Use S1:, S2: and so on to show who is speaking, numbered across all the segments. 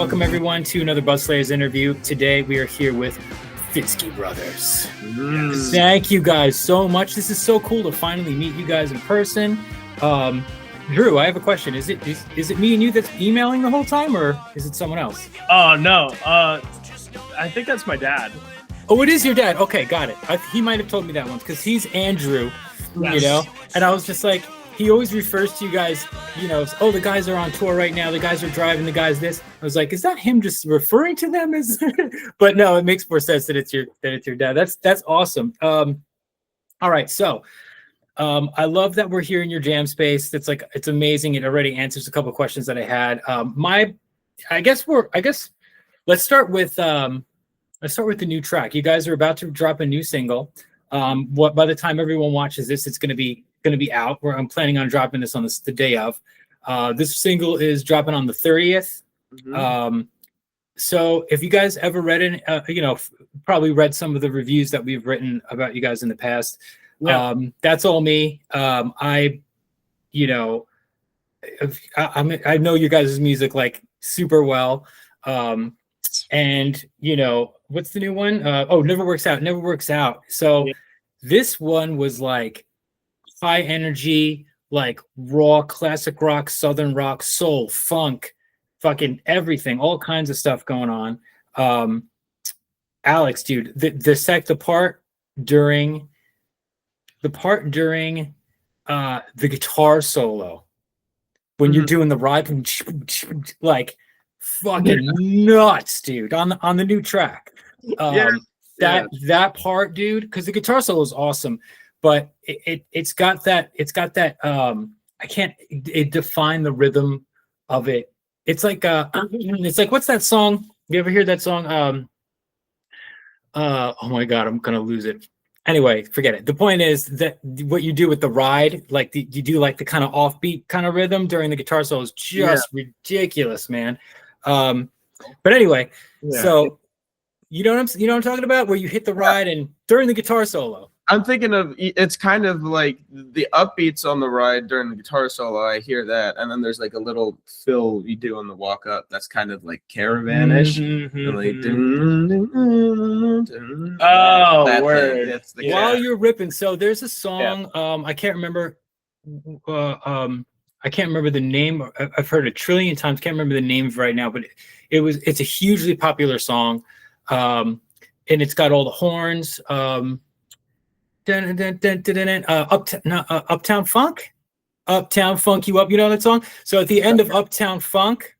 S1: Welcome everyone to another Buzz Slayers interview. Today we are here with Fitzkee Brothers. Thank you guys so much. This is so cool to finally meet you guys in person. Drew, I have a question. Is it me and you that's emailing the whole time, or is it someone else?
S2: Oh no, I think that's my dad.
S1: Oh, it is your dad. Okay, got it. He might have told me that once because he's Andrew, you know. And I was just like, he always refers to you guys, you know, oh, the guys are on tour right now. The guys are driving. The guys this. I was like, is that him just referring to them as? But no, it makes more sense that it's your dad. That's awesome. All right, so I love that we're here in your jam space. It's amazing. It already answers a couple of questions that I had. Let's start with the new track. You guys are about to drop a new single. By the time everyone watches this, it's going to be out. I'm planning on dropping this on the day of. This single is dropping on the 30th. Mm-hmm. So if you guys ever read probably read some of the reviews that we've written about you guys in the past. Yeah. That's all me. I know your guys' music like super well. And what's the new one? Never Works Out. So This one was like high energy, like raw classic rock, southern rock, soul, funk, fucking everything, all kinds of stuff going on. Alex, dude, the part during the guitar solo when you're doing the ride, like fucking nuts, dude, on the new track. That part, dude, because the guitar solo is awesome, but it's got that I can't define the rhythm of it. It's like what's that song? You ever hear that song? Oh my god, I'm gonna lose it. Anyway, forget it. The point is that what you do with the ride, like you do like the kind of offbeat kind of rhythm during the guitar solo is just ridiculous, man. But anyway, so you know what I'm talking about, where you hit the ride and during the guitar solo.
S3: I'm thinking of, it's kind of like the upbeats on the ride during the guitar solo. I hear that, and then there's like a little fill you do on the walk up. That's kind of like Caravan-ish.
S1: While you're ripping, so there's a song. I can't remember. I can't remember the name. I've heard it a trillion times. Can't remember the name right now, but it's a hugely popular song, and it's got all the horns. Uptown Funk You Up. You know that song? So at the end of Uptown Funk,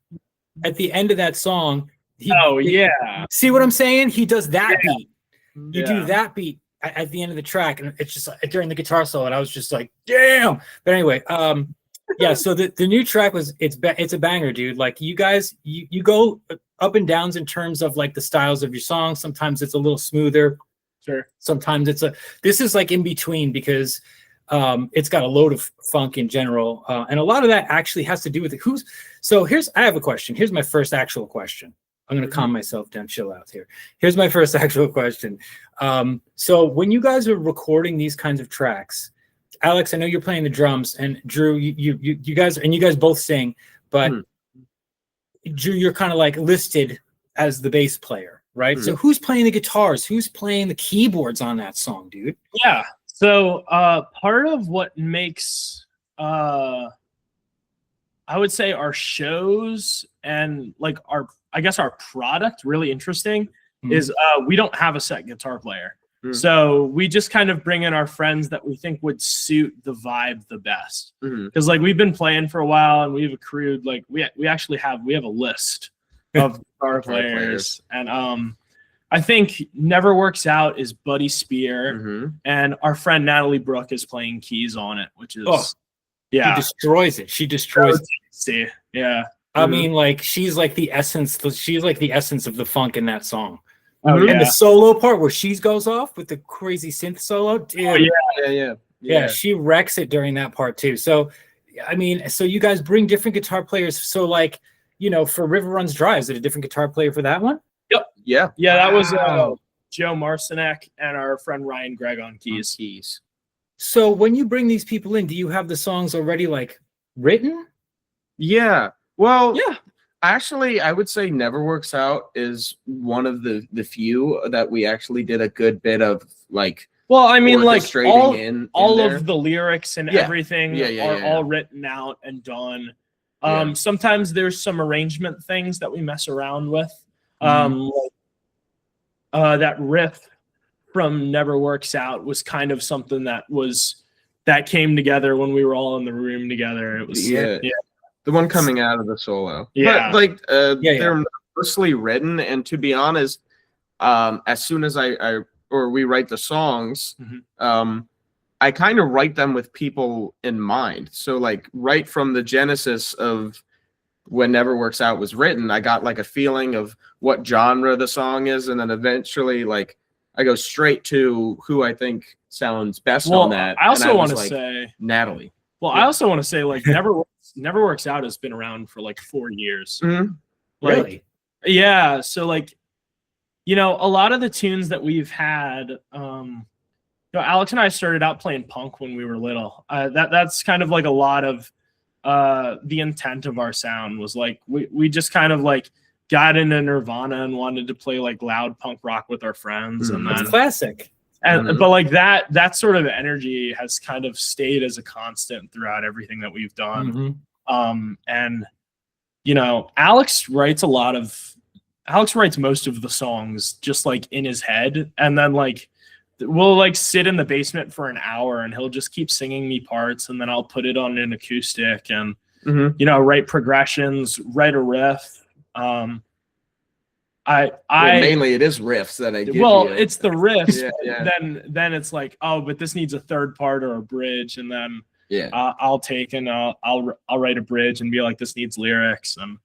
S1: at the end of that song, see what I'm saying? He does that beat. You do that beat at the end of the track, and it's just during the guitar solo, and I was just like, damn. But anyway, so the new track it's a banger, dude. Like you guys, you go up and downs in terms of like the styles of your songs. Sometimes it's a little smoother. Sure. Sometimes this is like in between because it's got a load of funk in general, and a lot of that actually has to do with it. I have a question. Here's my first actual question. I'm gonna calm myself down, chill out here. Here's my first actual question. So when you guys are recording these kinds of tracks, Alex, I know you're playing the drums, and Drew, you guys both sing, but Drew, you're kind of like listed as the bass player. Right. So who's playing the guitars? Who's playing the keyboards on that song, dude?
S2: Yeah. So part of what makes I would say our shows and like our product really interesting is we don't have a set guitar player. So we just kind of bring in our friends that we think would suit the vibe the best. Because like we've been playing for a while and we've accrued like we have a list of guitar players. And I think Never Works Out is Buddy Spear, and our friend Natalie Brooke is playing keys on it, which is
S1: she destroys it. She destroys it.
S2: See, yeah.
S1: I mean, like she's like the essence of the funk in that song.
S2: And
S1: the solo part where she goes off with the crazy synth solo, dude. Yeah. She wrecks it during that part too. So, I mean, so you guys bring different guitar players. So, like, for River Runs Dry, is it a different guitar player for that one?
S2: Yep.
S3: Yeah.
S2: That was Joe Marcinek and our friend Ryan Gregg on keys.
S1: So when you bring these people in, do you have the songs already like written?
S3: Yeah. Well,
S2: yeah.
S3: Actually, I would say Never Works Out is one of the few that we actually did a good bit of like.
S2: Well, I mean, like all
S3: there.
S2: of the lyrics and everything are all written out and done. Sometimes there's some arrangement things that we mess around with. That riff from Never Works Out was kind of something that came together when we were all in the room together. It was
S3: the one coming out of the solo.
S2: Yeah.
S3: But like they're mostly written, and to be honest, as soon as we write the songs, I kind of write them with people in mind. So like right from the genesis of when Never Works Out was written, I got like a feeling of what genre the song is, and then eventually like I go straight to who I think sounds best on that.
S2: I also want to say
S3: Natalie.
S2: Well, I also want to say like Never Works Out has been around for like 4 years.
S3: Mm-hmm.
S2: Like,
S1: really?
S2: Yeah. So like, a lot of the tunes that we've had, Alex and I started out playing punk when we were little. That's kind of like a lot of the intent of our sound was like we just kind of like got into Nirvana and wanted to play like loud punk rock with our friends. And
S1: that's classic.
S2: And but like that sort of energy has kind of stayed as a constant throughout everything that we've done. And Alex writes most of the songs just like in his head, and then like we'll like sit in the basement for an hour and he'll just keep singing me parts, and then I'll put it on an acoustic and write progressions, write a riff.
S3: Mainly it is riffs that I give you.
S2: It's the riffs. Then it's like, oh, but this needs a third part or a bridge, and then I'll take and I'll write a bridge and be like, this needs lyrics, and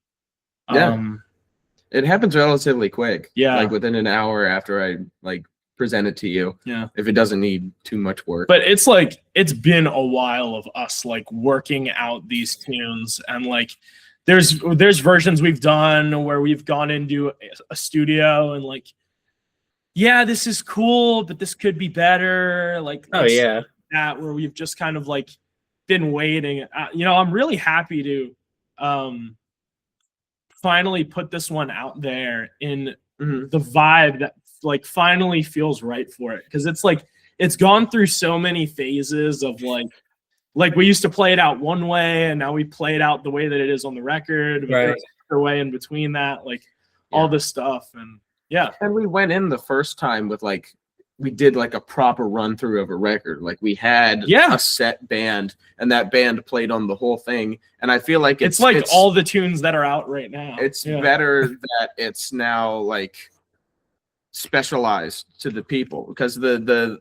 S3: it happens relatively quick.
S2: Yeah,
S3: like within an hour after I like present it to you.
S2: Yeah,
S3: if it doesn't need too much work.
S2: But it's like it's been a while of us like working out these tunes, and like there's versions we've done where we've gone into a studio and like, yeah, this is cool, but this could be better. Like, that where we've just kind of like been waiting. I'm really happy to finally put this one out there in the vibe that like finally feels right for it, because it's like it's gone through so many phases of like we used to play it out one way, and now we play it out the way that it is on the record. But there's another way in between that, like all this stuff, and
S3: And we went in the first time with like we did like a proper run through of a record. Like we had a set band, and that band played on the whole thing. And I feel like it's
S2: all the tunes that are out right now.
S3: It's better that it's now like specialized to the people, because the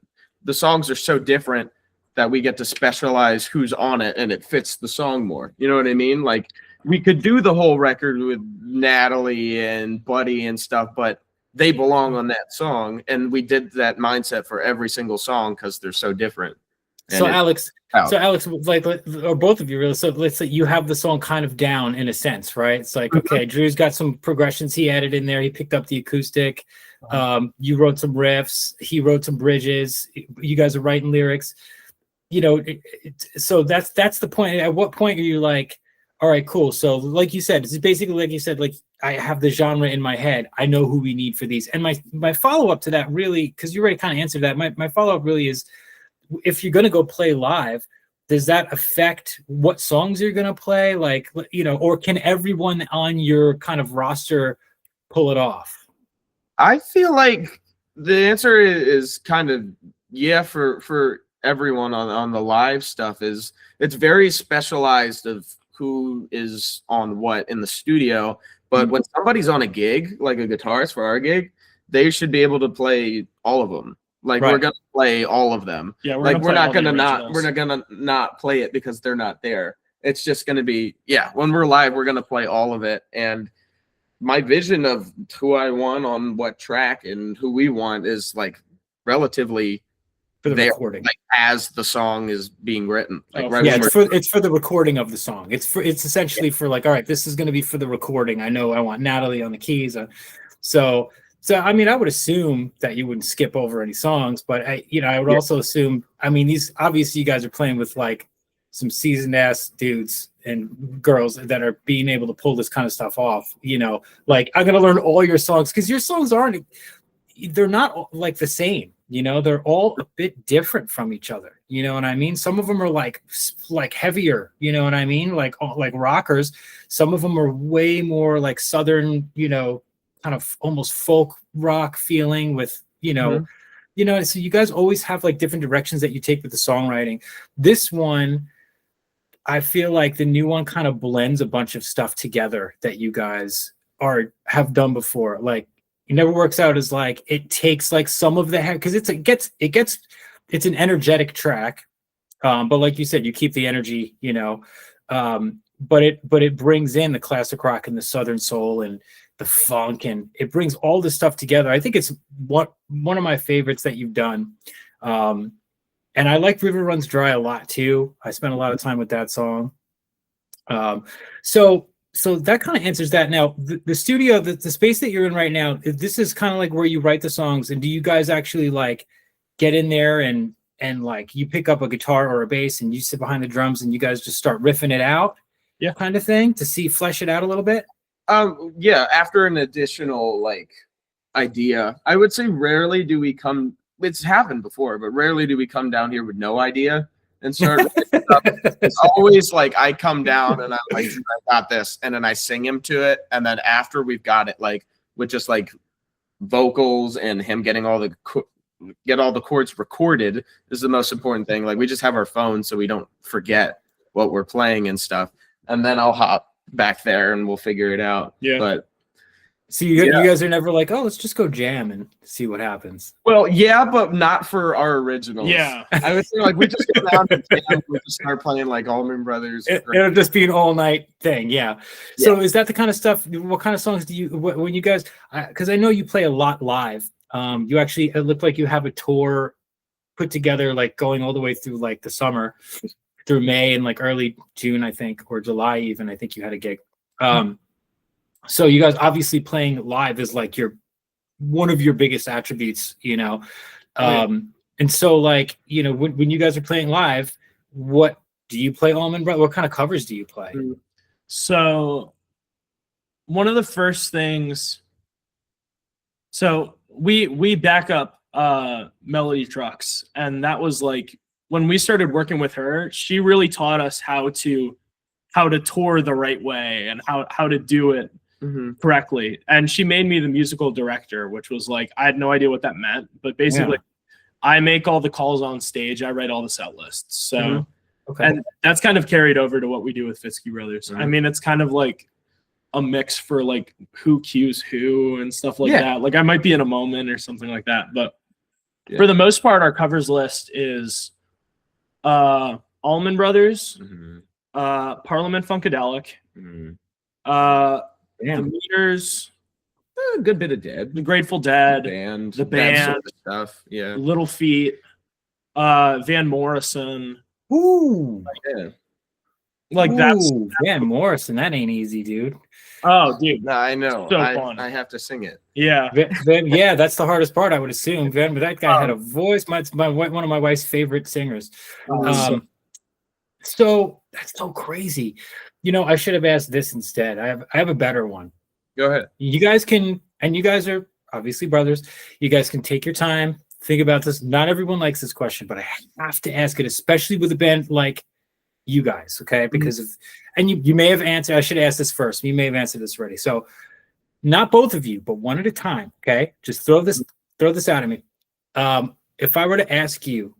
S3: songs are so different that we get to specialize who's on it, and it fits the song more. You know what I mean? Like we could do the whole record with Natalie and Buddy and stuff, but they belong on that song, and we did that mindset for every single song because they're so different.
S1: So Alex, like, or both of you really. So let's say you have the song kind of down in a sense, right? It's like, okay, Drew's got some progressions he added in there. He picked up the acoustic. You wrote some riffs. He wrote some bridges. You guys are writing lyrics. So that's the point. At what point are you like, all right, cool. So like you said, it's basically like you said, like I have the genre in my head. I know who we need for these. And my follow-up to that really, because you already kind of answered that, my follow-up really is, if you're going to go play live, does that affect what songs you're going to play? Like, or can everyone on your kind of roster pull it off?
S3: I feel like the answer is kind of, for everyone on the live stuff is it's very specialized of who is on what in the studio. But when somebody's on a gig, like a guitarist for our gig, they should be able to play all of them. Like we're gonna play all of them.
S2: Yeah,
S3: we're not gonna not play it because they're not there. It's just gonna be when we're live, we're gonna play all of it. And my vision of who I want on what track and who we want is like relatively
S1: for the recording,
S3: like as the song is being written. Like
S1: it's for the recording of the song. It's essentially for like, all right, this is gonna be for the recording. I know I want Natalie on the keys. So I mean, I would assume that you wouldn't skip over any songs, but I would also assume, I mean, these obviously you guys are playing with like some seasoned ass dudes and girls that are being able to pull this kind of stuff off. You know, like I'm gonna learn all your songs because your songs they're not like the same. You know, they're all a bit different from each other. You know what I mean? Some of them are like heavier. You know what I mean? Like rockers. Some of them are way more like Southern. You know, kind of almost folk rock feeling with you know. So you guys always have like different directions that you take with the songwriting. This one, I feel like the new one kind of blends a bunch of stuff together that you guys have done before. Like It Never Works Out is like, it takes like some of the because it's an energetic track, but like you said, you keep the energy, you know, but it brings in the classic rock and the Southern soul and the funk, and it brings all this stuff together. I think it's one of my favorites that you've done. And I like River Runs Dry a lot too. I spent a lot of time with that song. So that kind of answers that. Now, the studio, the space that you're in right now, this is kind of like where you write the songs. And do you guys actually like get in there and like you pick up a guitar or a bass and you sit behind the drums and you guys just start riffing it out?
S2: Yeah,
S1: kind of thing to flesh it out a little bit.
S3: Yeah. After an additional like idea, I would say rarely do we come. It's happened before, but rarely do we come down here with no idea and start. It's always like I come down and I'm like, I got this, and then I sing him to it, and then after we've got it, like with just like vocals and him getting all the chords recorded is the most important thing. Like we just have our phones so we don't forget what we're playing and stuff, and then I'll hop back there and we'll figure it out.
S2: Yeah,
S3: but.
S1: So you guys are never like, oh, let's just go jam and see what happens.
S3: Well, yeah, but not for our originals.
S2: Yeah,
S3: I would say like we just get down and jam, we just start playing like Allman Brothers.
S1: It'll just be an all night thing. Yeah. So is that the kind of stuff? What kind of songs do you when you guys? Because I know you play a lot live. You actually, it looked like you have a tour put together, like going all the way through like the summer, through May and like early June, I think, or July even. I think you had a gig. So you guys obviously playing live is like one of your biggest attributes, you know. And so like, you know, when you guys are playing live, what do you play Allman Brothers? What kind of covers do you play?
S2: So one of the first things, so we back up Melody Trucks, and that was like when we started working with her, she really taught us how to tour the right way and how to do it correctly. And she made me the musical director, which was like, I had no idea what that meant, but basically I make all the calls on stage. I write all the set lists. So, and that's kind of carried over to what we do with Fitzkee Brothers. I mean, it's kind of like a mix for like who cues who and stuff like that. Like I might be in a moment or something like that, but for the most part, our covers list is Allman Brothers, Parliament Funkadelic, the Meters,
S3: a good bit of Dead,
S2: the Grateful Dead,
S3: the band sort of stuff,
S2: Little Feat, Van Morrison.
S1: Ooh,
S2: like that's
S1: Van Morrison. That ain't easy, dude.
S2: Oh, dude,
S3: no, I know.
S2: So fun.
S3: I have to sing it.
S2: Yeah,
S1: yeah, that's the hardest part, I would assume. Van, but that guy had a voice. One of my wife's favorite singers. So that's so crazy. You know, I should have asked this instead. I have a better one.
S3: Go ahead.
S1: You guys can, and you guys are obviously brothers. You guys can take your time, think about this. Not everyone likes this question, but I have to ask it, especially with a band like you guys, okay? Because of, and you may have answered. I should ask this first. You may have answered this already. So, not both of you, but one at a time. Okay, just throw this out at me. If I were to ask you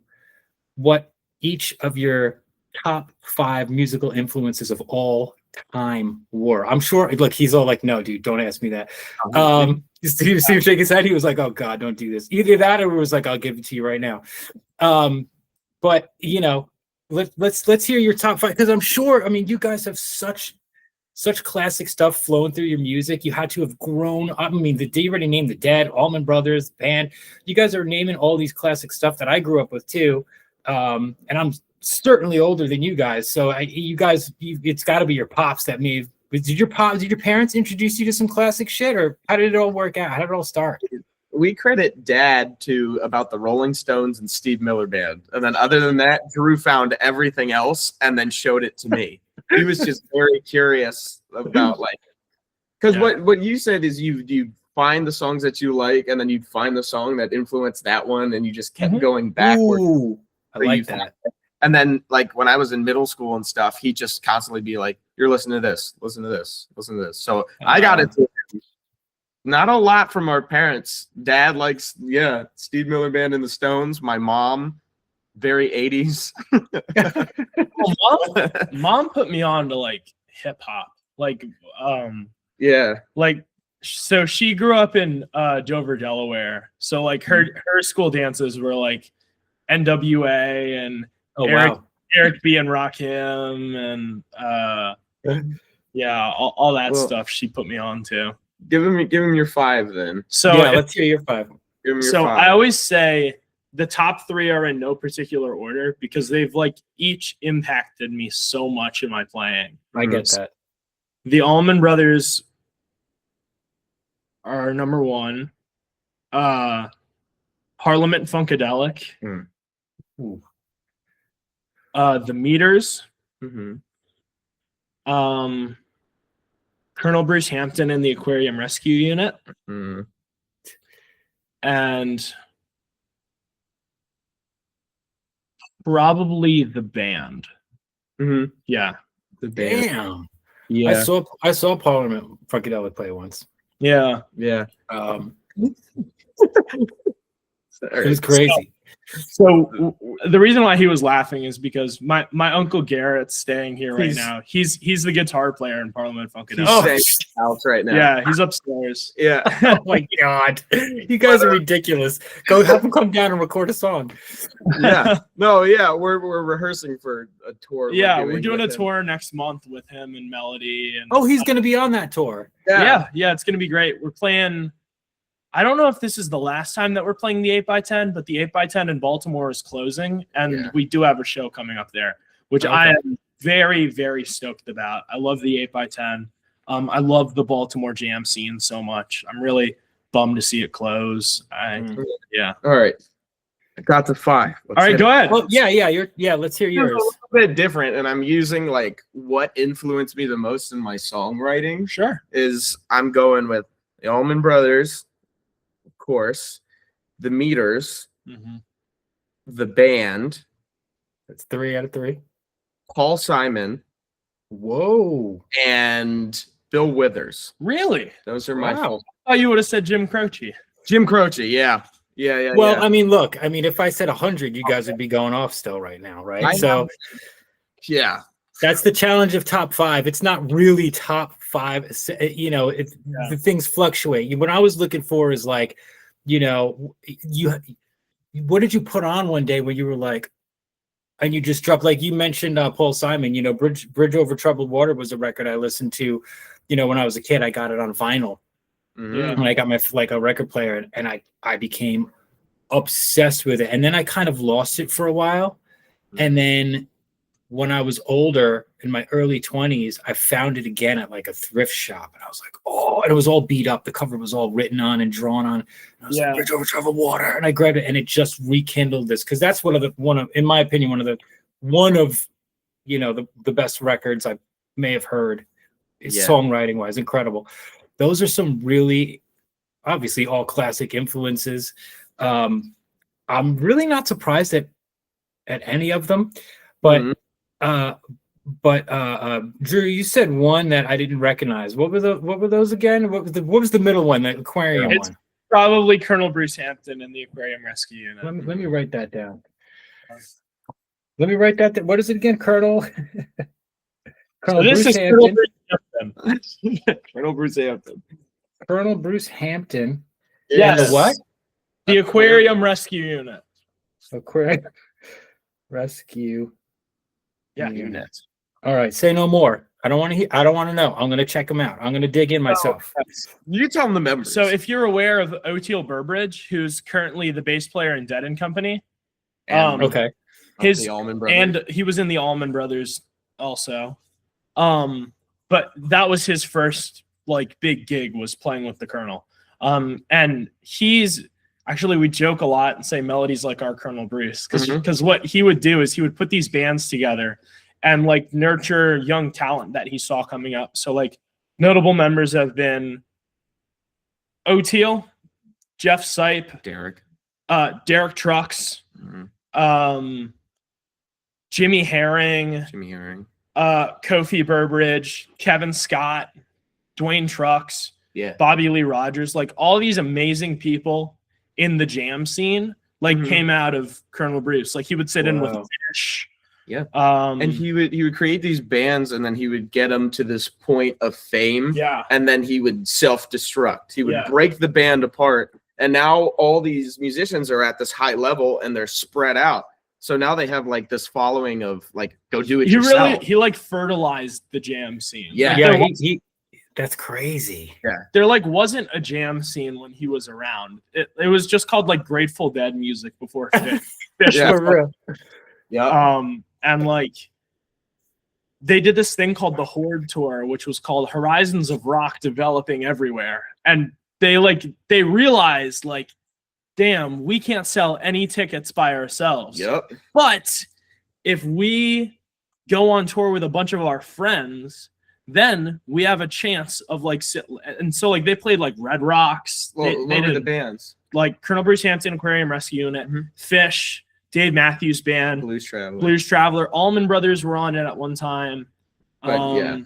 S1: what each of your top 5 musical influences of all time were, I'm sure. Look, he's all like, "No, dude, don't ask me that." You see him shake his head. He was like, "Oh God, don't do this." Either that, or it was like, "I'll give it to you right now." But you know, let's hear your top 5, because I'm sure. I mean, you guys have such classic stuff flowing through your music. You had to have grown up. I mean, you already named the Dead, Allman Brothers, band. You guys are naming all these classic stuff that I grew up with too. And I'm certainly older than you guys. So it's got to be your pops that may have. Did your parents introduce you to some classic shit, or how did it all work out? How did it all start?
S3: We credit Dad to about the Rolling Stones and Steve Miller Band. And then other than that, Drew found everything else and then showed it to me. He was just very curious about like, because what you said is you find the songs that you like, and then you'd find the song that influenced that one, and you just kept going backwards.
S1: Ooh, I like that.
S3: And then, like, when I was in middle school and stuff, he'd just constantly be like, "You're listening to this, listen to this, listen to this." So I got into it. Not a lot from our parents. Dad likes, Steve Miller Band and the Stones. My mom, very 80s.
S2: Well, mom put me on to like hip hop, like so she grew up in Dover, Delaware. So like her school dances were like NWA and Eric B and Rakim and all that stuff she put me on to.
S3: Give him your 5 then.
S2: So
S1: let's hear your 5.
S3: Give him your 5.
S2: I always say the top 3 are in no particular order because they've like each impacted me so much in my playing.
S1: I get that.
S2: The Allman Brothers are number 1. Parliament Funkadelic. The Meters. Colonel Bruce Hampton and the Aquarium Rescue Unit. And probably the band. Yeah.
S3: The band.
S1: Damn. Yeah. I saw Parliament Funkadelic play once.
S2: Yeah.
S1: It was crazy.
S2: So the reason why he was laughing is because my uncle Garrett's staying here right now. He's the guitar player in Parliament Funkadelic.
S3: He's staying in the house right now.
S2: Yeah, he's upstairs.
S3: Yeah.
S1: Oh my God, you guys are ridiculous. Go have him come down and record a song.
S3: Yeah. No. Yeah, we're rehearsing for a tour.
S2: Yeah, we're doing a tour next month with him and Melody. And
S1: he's going to be on that tour.
S2: Yeah, it's going to be great. We're playing. I don't know if this is the last time that we're playing the 8x10, but the 8x10 in Baltimore is closing, and we do have a show coming up there, which I am very, very stoked about. I love the 8x10. I love the Baltimore jam scene so much. I'm really bummed to see it close. Yeah.
S3: All right. I got the 5.
S2: All right, go ahead.
S1: Well, let's hear yours.
S3: It's a little bit different, and I'm using like what influenced me the most in my songwriting.
S2: Sure.
S3: Is I'm going with the Allman Brothers, course, the Meters, the band.
S1: That's 3 out of 3.
S3: Paul Simon.
S1: Whoa.
S3: And Bill Withers.
S2: Really?
S3: Those are my.
S2: Wow. Oh, you would have said Jim Croce.
S3: Jim Croce, yeah.
S1: Well, I mean, look, if I said 100, you guys would be going off still right now, right?
S3: Yeah.
S1: That's the challenge of top 5. It's not really top 5. The things fluctuate. What I was looking for is like, what did you put on one day where you were like, and you just dropped, like you mentioned Paul Simon, Bridge Over Troubled Water was a record I listened to, when I was a kid. I got it on vinyl. When I got my a record player, and I became obsessed with it. And then I kind of lost it for a while. And then when I was older, in my early 20s, I found it again at like a thrift shop, and I was like, and it was all beat up. The cover was all written on and drawn on. And I was like, Bridge Over Troubled Water, and I grabbed it, and it just rekindled this, because that's in my opinion, one of the best records I may have heard. Songwriting wise, incredible. Those are some really, obviously, all classic influences. I'm really not surprised at any of them, but. But Drew, you said one that I didn't recognize. What were those again? What was the middle one? The aquarium one.
S2: Probably Colonel Bruce Hampton and the Aquarium Rescue Unit.
S1: Let me write that down. What is it again, Colonel?
S2: Bruce Hampton.
S3: Colonel Bruce Hampton.
S1: Colonel Bruce Hampton.
S2: Yes.
S1: And the what?
S2: The Aquarium Rescue Unit.
S1: Aquarium Rescue.
S2: Unit.
S1: All right, say no more. I don't want to know. I'm going to check them out. I'm going to dig in myself.
S3: You tell them the members.
S2: So if you're aware of Oteil Burbridge, who's currently the bass player in Dead and Company.
S1: Okay.
S3: The Allman Brothers.
S2: And he was in the Allman Brothers also. But that was his first big gig, was playing with the Colonel. And he's actually, we joke a lot and say Melody's like our Colonel Bruce, because what he would do is he would put these bands together, and like nurture young talent that he saw coming up. So like notable members have been O'Teal, Jeff Sipe, Derek Trucks, Jimmy Herring, Kofi Burbridge, Kevin Scott, Dwayne Trucks, Bobby Lee Rogers, like all these amazing people in the jam scene, like came out of Colonel Bruce. Like he would sit in with Fish.
S3: Yeah. And he would create these bands, and then he would get them to this point of fame.
S2: Yeah.
S3: And then he would self-destruct. He would break the band apart. And now all these musicians are at this high level and they're spread out. So now they have like this following of like, go do it yourself.
S2: He like fertilized the jam scene.
S3: Yeah.
S2: Like,
S1: that's crazy.
S3: Yeah.
S2: There like wasn't a jam scene when he was around. It was just called like Grateful Dead music before Fish.
S1: For real.
S2: Yeah. And like they did this thing called the Horde Tour, which was called Horizons of Rock Developing Everywhere. And they realized like, damn, we can't sell any tickets by ourselves.
S3: Yep.
S2: But if we go on tour with a bunch of our friends, then we have a chance of like and so like they played like Red Rocks.
S3: Well,
S2: they
S3: did
S2: did
S3: the bands
S2: like Colonel Bruce Hampton Aquarium Rescue Unit, Fish, Dave Matthews Band,
S3: Blues Traveler.
S2: Allman Brothers were on it at one time.
S3: But,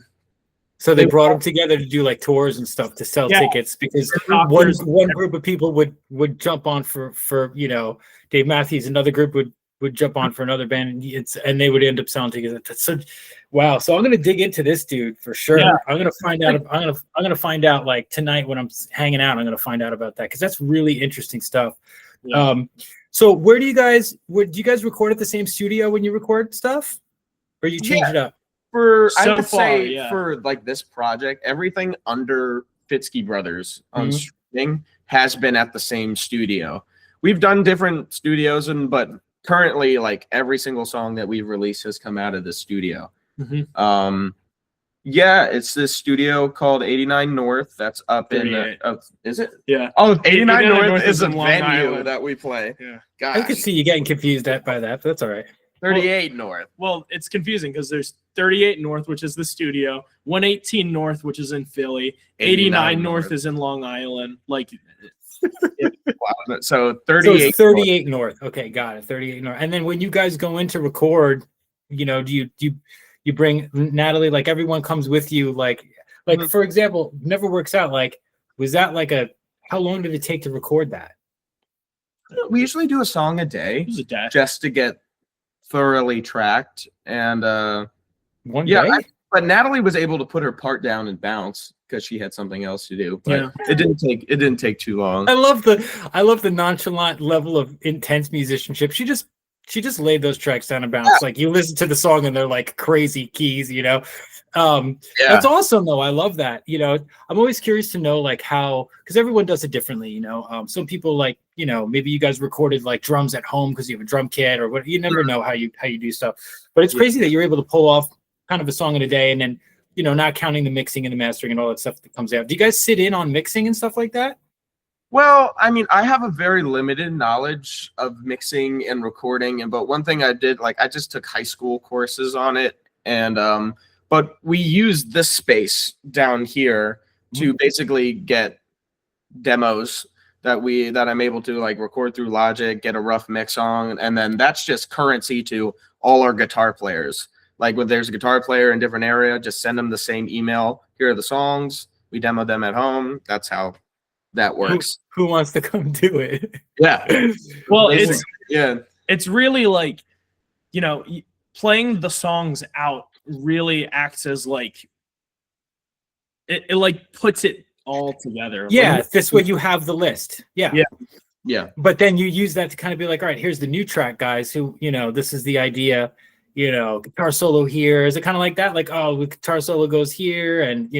S1: so they brought them together to do like tours and stuff to sell tickets, because one group of people would jump on for Dave Matthews, another group would jump on for another band, and they would end up selling together. That's so wow. So I'm gonna dig into this dude for sure. Yeah. I'm gonna find out. I'm gonna find out like tonight when I'm hanging out. I'm gonna find out about that because that's really interesting stuff. Yeah. So do you guys record at the same studio when you record stuff, or you change it up?
S3: For like this project, everything under Fitzkee Brothers on streaming has been at the same studio. We've done different studios, but currently, like every single song that we've released has come out of the studio. It's this studio called 89 North. That's up in is it?
S2: Yeah.
S3: Oh, 89 North is a
S2: in Long
S3: venue
S2: Island
S3: that we play.
S2: Yeah.
S3: Gosh.
S1: I could see you getting confused by that, but that's all right.
S3: 38 North.
S2: Well, it's confusing because there's 38 North, which is the studio, 118 North, which is in Philly, 89 North is in Long Island. Like,
S3: wow. So 38.
S1: So 38 North. Okay, got it. 38 North. And then when you guys go in to record, do you bring Natalie? Like everyone comes with you. Like for example, Never Works Out. Like, was that like how long did it take to record that?
S3: We usually do a song a day.
S2: It was a day.
S3: Just to get thoroughly tracked, and
S1: one day.
S3: But Natalie was able to put her part down and bounce because she had something else to do. But it didn't take too long.
S1: I love the nonchalant level of intense musicianship. She just laid those tracks down and bounced. Like you listen to the song and they're like crazy keys, That's awesome though. I love that. I'm always curious to know like how, because everyone does it differently, some people like, maybe you guys recorded like drums at home because you have a drum kit or what, you never know how you do stuff. But it's crazy that you're able to pull off kind of a song in a day, and then not counting the mixing and the mastering and all that stuff that comes out. Do you guys sit in on mixing and stuff like that?
S3: Well, I mean, I have a very limited knowledge of mixing and recording, but one thing I did, like I just took high school courses on it, and but we use this space down here to basically get demos that I'm able to like record through Logic, get a rough mix on, and then that's just currency to all our guitar players. Like when there's a guitar player in a different area, just send them the same email. Here are the songs. We demo them at home. That's how that works.
S1: Who wants to come do it?
S3: Yeah.
S2: Well, it's really like, playing the songs out really acts as like it like puts it all together.
S1: Yeah, like, this way you have the list.
S3: Yeah.
S1: But then you use that to kind of be like, all right, here's the new track, guys. Who this is the idea. Guitar solo here. Is it kind of like that? Like, oh, the guitar solo goes here, and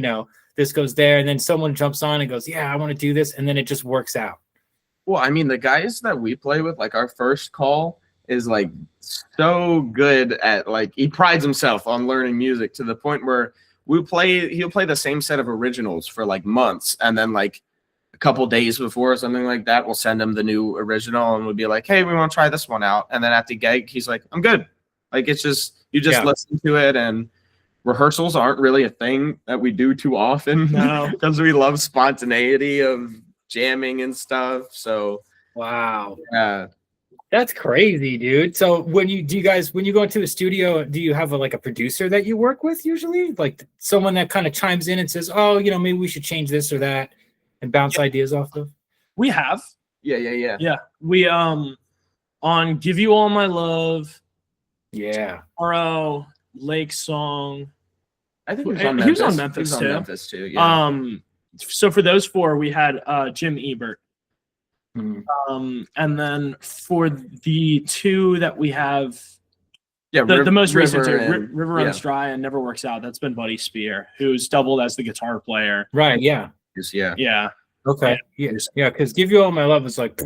S1: this goes there, and then someone jumps on and goes, yeah, I want to do this, and then it just works out.
S3: Well, I mean, the guys that we play with, like our first call is like so good at like he prides himself on learning music to the point where he'll play the same set of originals for like months, and then like a couple days before or something like that, we'll send him the new original and we'll be like, hey, we want to try this one out, and then at the gig he's like, I'm good. Like it's just you just listen to it, and rehearsals aren't really a thing that we do too often.
S2: No,
S3: because we love spontaneity of jamming and stuff. So
S1: wow,
S3: yeah.
S1: That's crazy, dude. So when you go into the studio, do you have like a producer that you work with usually? Like someone that kind of chimes in and says, oh, maybe we should change this or that and bounce ideas off of?
S2: We have.
S3: Yeah.
S2: We on Give You All My Love.
S1: Yeah.
S2: Tomorrow, Lake Song.
S3: I think
S2: he was on Memphis
S3: too. Yeah.
S2: So for those 4, we had Jim Ebert.
S1: Mm-hmm.
S2: And then for the 2 that we have,
S3: the
S2: most recent 2,
S3: and,
S2: River Runs Dry and Never Works Out. That's been Buddy Spear, who's doubled as the guitar player.
S1: Right. Yeah.
S2: Yeah.
S1: Okay. Yeah. Because Give You All My Love is like,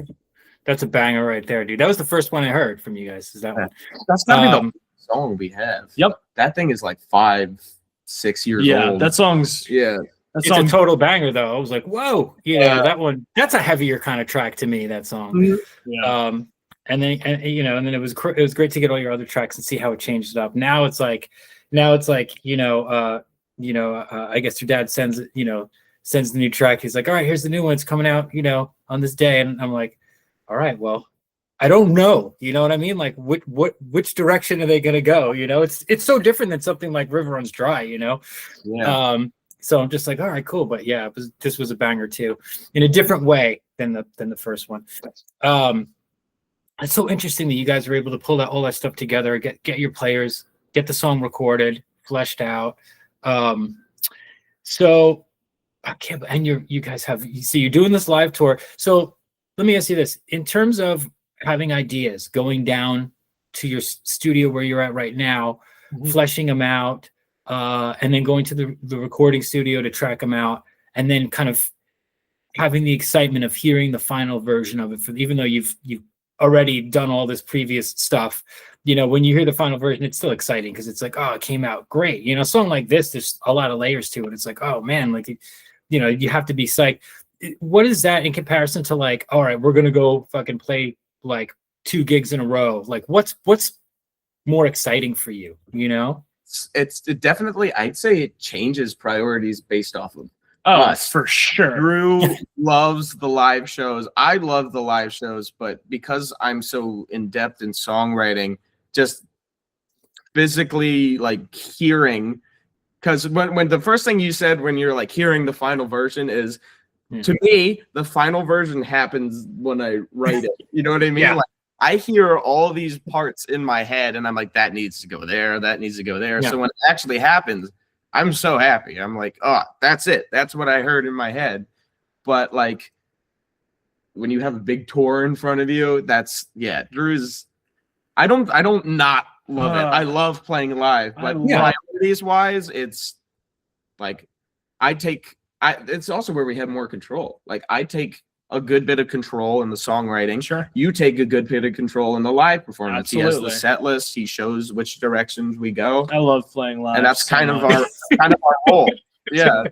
S1: that's a banger right there, dude. That was the first one I heard from you guys. Is that one?
S3: That's gotta be the song we have.
S2: Yep.
S3: That thing is like 5-6 years old.
S2: Yeah. That song's
S1: It's a total banger, though. I was like, "Whoa!" That one—that's a heavier kind of track to me. That song.
S2: Yeah.
S1: And then it was great to get all your other tracks and see how it changed it up. Now it's like, I guess your dad sends the new track. He's like, "All right, here's the new one. It's coming out, on this day." And I'm like, "All right, well, I don't know." You know what I mean? Like, which direction are they gonna go? It's so different than something like River Runs Dry.
S3: Yeah.
S1: So I'm just like, all right, cool. But yeah, this was a banger too, in a different way than the first one. It's so interesting that you guys were able to pull all that stuff together, get your players, get the song recorded, fleshed out. So I can't. And you guys you're doing this live tour. So let me ask you this: in terms of having ideas, going down to your studio where you're at right now, fleshing them out. And then going to the recording studio to track them out, and then kind of having the excitement of hearing the final version of it. Even though you've already done all this previous stuff, when you hear the final version, it's still exciting because it's like, oh, it came out great. A song like this, there's a lot of layers to it. It's like, oh man, like you have to be psyched. What is that in comparison to like, all right, we're gonna go fucking play like 2 gigs in a row? Like, what's more exciting for you?
S3: It's definitely, I'd say it changes priorities based off of
S2: us. For sure.
S3: Drew loves the live shows. I love the live shows, but because I'm so in depth in songwriting, just physically like hearing, because when the first thing you said when you're like hearing the final version is, to me, the final version happens when I write it. You know what I mean?
S1: Yeah.
S3: Like, I hear all these parts in my head and I'm like, that needs to go there. That needs to go there. Yeah. So when it actually happens, I'm so happy. I'm like, oh, that's it. That's what I heard in my head. But like when you have a big tour in front of you, Drew's, I don't not love it. I love playing live, but priorities wise, it's like it's also where we have more control. Like I take a good bit of control in the songwriting.
S2: Sure.
S3: You take a good bit of control in the live performance.
S2: Absolutely.
S3: He has the set list. He shows which directions we go.
S2: I love playing live.
S3: And that's kind of our role. Yeah.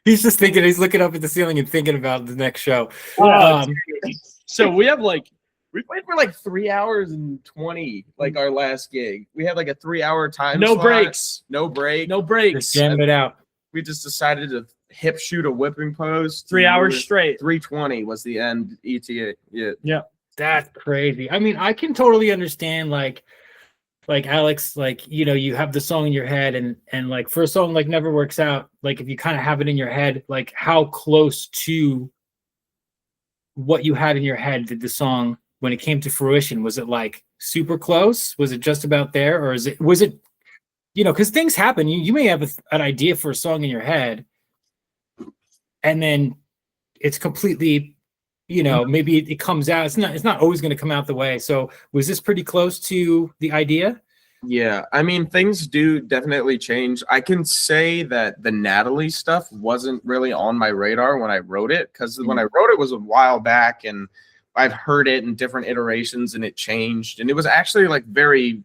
S1: He's just thinking, he's looking up at the ceiling and thinking about the next show.
S2: So we have we
S3: played for like 3 hours and 20, like our last gig. We had like a 3-hour time
S2: slot.
S3: No break.
S1: Just jamming it out.
S3: We just decided to hip shoot a whipping pose.
S2: 3 hours straight.
S3: 3:20 was the end ETA.
S2: Yeah.
S1: That's crazy. I mean, I can totally understand like Alex, like, you have the song in your head and like for a song like Never Works Out, like if you kind of have it in your head, like how close to what you had in your head did the song when it came to fruition? Was it like super close? Was it just about there? Or was it because things happen. You may have an idea for a song in your head and then it's completely, maybe it comes out. It's not always going to come out the way. So was this pretty close to the idea?
S3: Yeah. I mean, things do definitely change. I can say that the Natalie stuff wasn't really on my radar when I wrote it, because when I wrote it was a while back and I've heard it in different iterations and it changed. And it was actually like very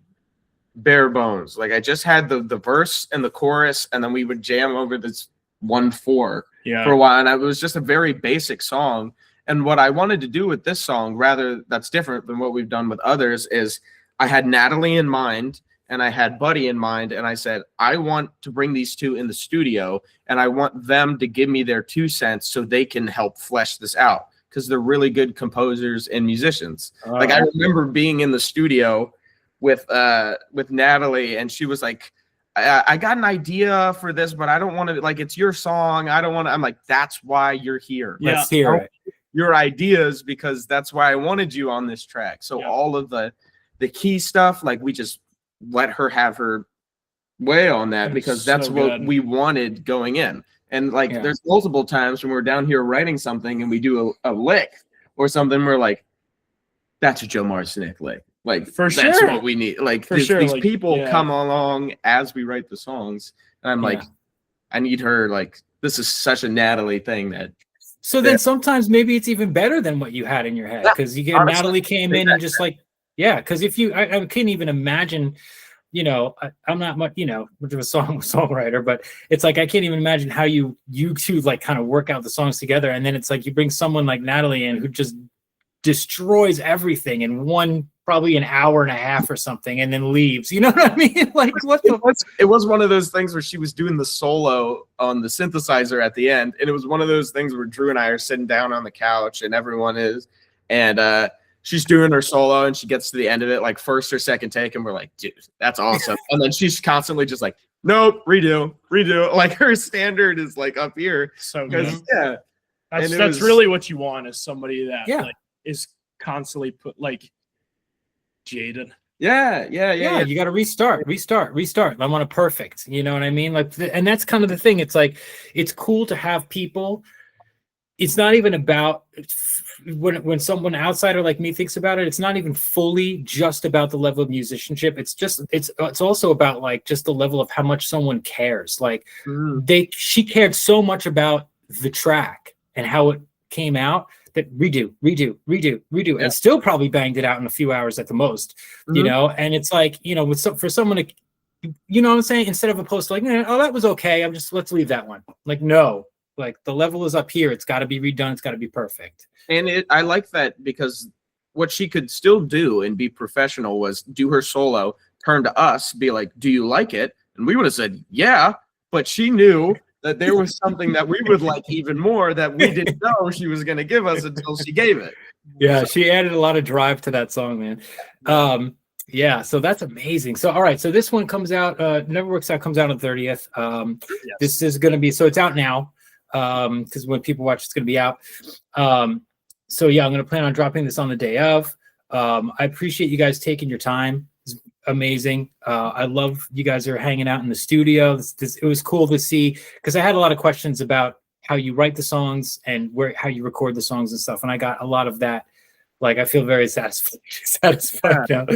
S3: bare bones. Like I just had the verse and the chorus, and then we would jam over this 1/4 for a while. And it was just a very basic song. And what I wanted to do with this song, rather that's different than what we've done with others, is I had Natalie in mind, and I had Buddy in mind, and I said, I want to bring these two in the studio, and I want them to give me their 2 cents so they can help flesh this out, because they're really good composers and musicians. Like, I remember being in the studio with Natalie, and she was like, I got an idea for this, but I don't want to, like, it's your song. I don't want to. I'm like, that's why you're here.
S1: Let's hear it.
S3: Your ideas, because that's why I wanted you on this track. So all of the key stuff, like, we just let her have her way on that, because that's so what we wanted going in. And like, there's multiple times when we're down here writing something and we do a lick or something, we're like, that's a Joe Marcinek lick. Like, that's what we need. Like, these like, people come along as we write the songs, and I'm like, I need her. Like, this is such a Natalie thing that.
S1: So then sometimes maybe it's even better than what you had in your head, because you get Natalie came in and just like, because if you, I can't even imagine, you know, I'm not much, you know, much of a songwriter, but it's like, I can't even imagine how you two like kind of work out the songs together. And then it's like, you bring someone like Natalie in who just destroys everything in probably an hour and a half or something, and then leaves. You know what I mean? Like, what
S3: it was one of those things where she was doing the solo on the synthesizer at the end, and it was one of those things where Drew and I are sitting down on the couch, and everyone is, and she's doing her solo, and she gets to the end of it, like first or second take, and we're like, dude, that's awesome. And then she's constantly just like, nope, redo. Like, her standard is like up here.
S2: So good.
S3: That's
S2: really what you want, is somebody that like is constantly like jaded.
S1: Yeah. You got to restart. I want a perfect. You know what I mean? Like, and that's kind of the thing. It's like, it's cool to have people. It's not even about when someone outsider like me thinks about it. It's not even fully just about the level of musicianship. It's also about like just the level of how much someone cares. Like, she cared so much about the track and how it came out, that redo, and still probably banged it out in a few hours at the most, you know? And it's like, you know, for someone to, you know what I'm saying? Instead of a post like, oh, that was okay, let's leave that one. Like, no, like, the level is up here. It's got to be redone. It's got to be perfect.
S3: And I like that, because what she could still do and be professional was do her solo, turn to us, be like, do you like it? And we would have said, yeah, but she knew that there was something that we would like even more that we didn't know she was going to give us until she gave it.
S1: Yeah, she added a lot of drive to that song, man. Yeah, so that's amazing. So, all right, so this one comes out, Never Works Out comes out on the 30th. This is going to be, so it's out now, because when people watch, it's going to be out. So, yeah, I'm going to plan on dropping this on the day of. I appreciate you guys taking your time. It's amazing. I love you guys are hanging out in the studio. It was cool to see, because I had a lot of questions about how you write the songs and how you record the songs and stuff, and I got a lot of that. Like, I feel very satisfied now.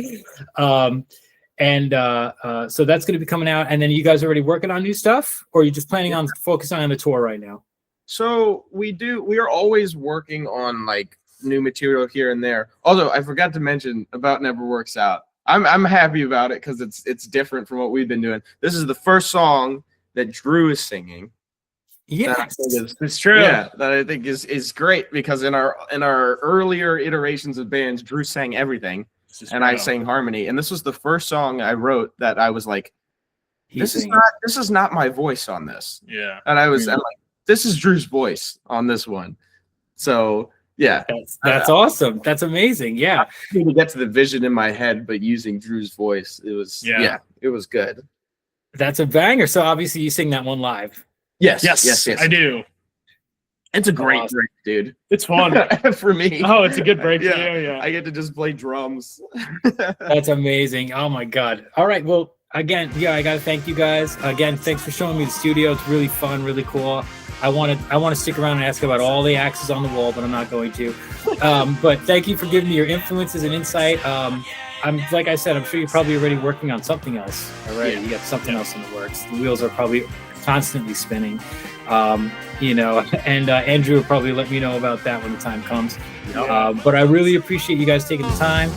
S1: So that's going to be coming out, and then you guys are already working on new stuff, or are you just planning on focusing on the tour right now?
S3: So we are always working on like new material here and there. Although I forgot to mention about Never Works Out. I'm happy about it, because it's different from what we've been doing. This is the first song that Drew is singing.
S1: Yes,
S3: it's true. Yeah, that I think is great, because in our earlier iterations of bands, Drew sang everything, and I sang harmony. And this was the first song I wrote that I was like, this is not my voice on this.
S2: Yeah,
S3: and I'm like, this is Drew's voice on this one. So. Yeah,
S1: that's awesome. That's amazing. Yeah,
S3: to get to the vision in my head, but using Drew's voice, it was it was good.
S1: That's a banger. So obviously you sing that one live.
S2: Yes, I do.
S3: It's a great break, dude.
S2: It's fun
S3: for me.
S2: Oh, it's a good break. Yeah.
S3: I get to just play drums.
S1: That's amazing. Oh my god. All right. Well, again, I gotta thank you guys. Again, thanks for showing me the studio. It's really fun, really cool. I want to stick around and ask about all the axes on the wall, but I'm not going to. But thank you for giving me your influences and insight. I'm like I said, I'm sure you're probably already working on something else already. You got something else in the works. The wheels are probably constantly spinning. You know, and Andrew will probably let me know about that when the time comes. But I really appreciate you guys taking the time.